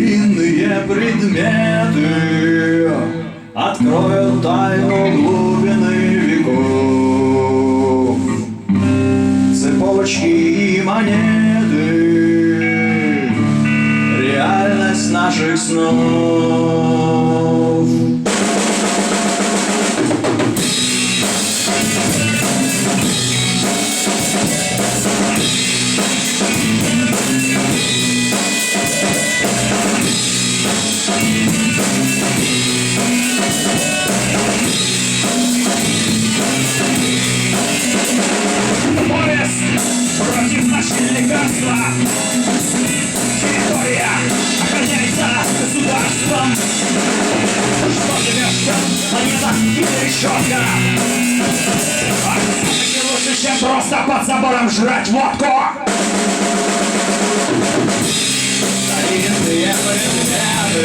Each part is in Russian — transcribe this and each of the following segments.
Старинные предметы откроют тайну глубины веков. Цепочки и монеты, реальность наших снов. Против лекарства. Территория охраняется государством. Что живешь там? Планета или решетка? А все-таки лучше, чем просто под забором жрать водку. Старинные предметы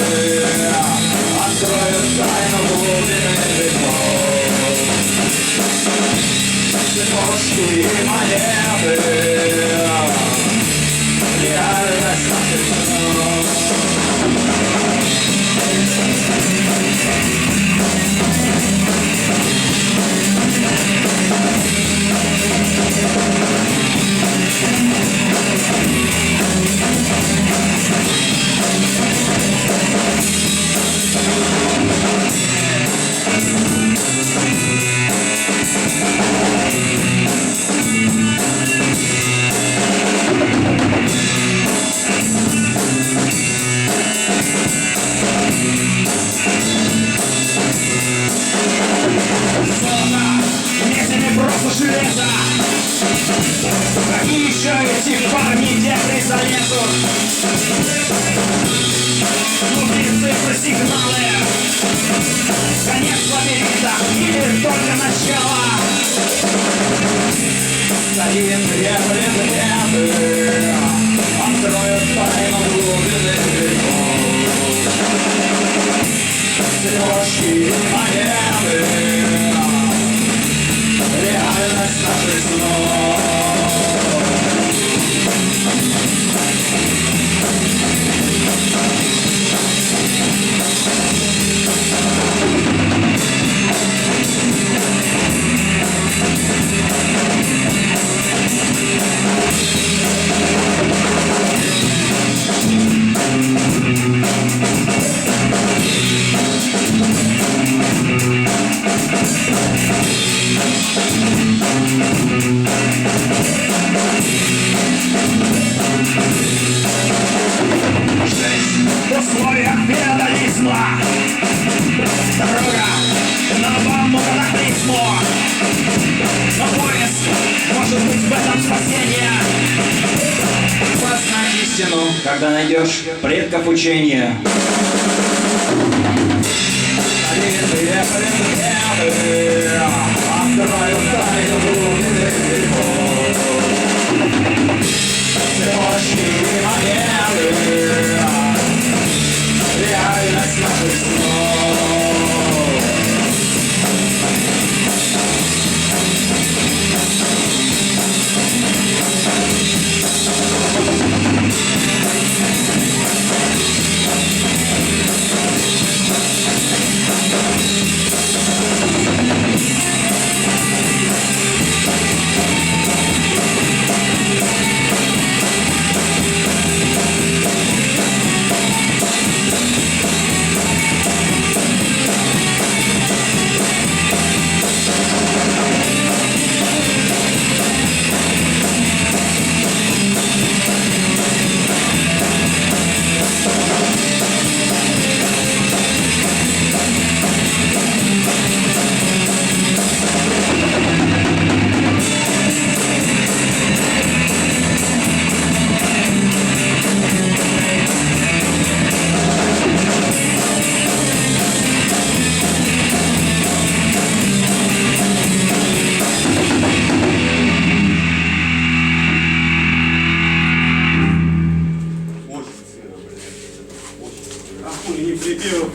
откроют тайну глубины веков. Цепочки и монеты, реальность наших снов. Железо. Какие еще эти парни дебри залезут? Нужны цифры, сигналы. Конец лабиринта или только начало? Старинные предметы откроют тайну глубины веков. Цепочки и монеты, реальность наших снов. В условиях феодализма дорога на новому катаклизму. Но поиск может быть в этом спасение. Познай истину, когда найдешь предков учения. Старинные предметы откроют тайну глубины веков. Цепочки и монеты, реальность наших снов. не припев,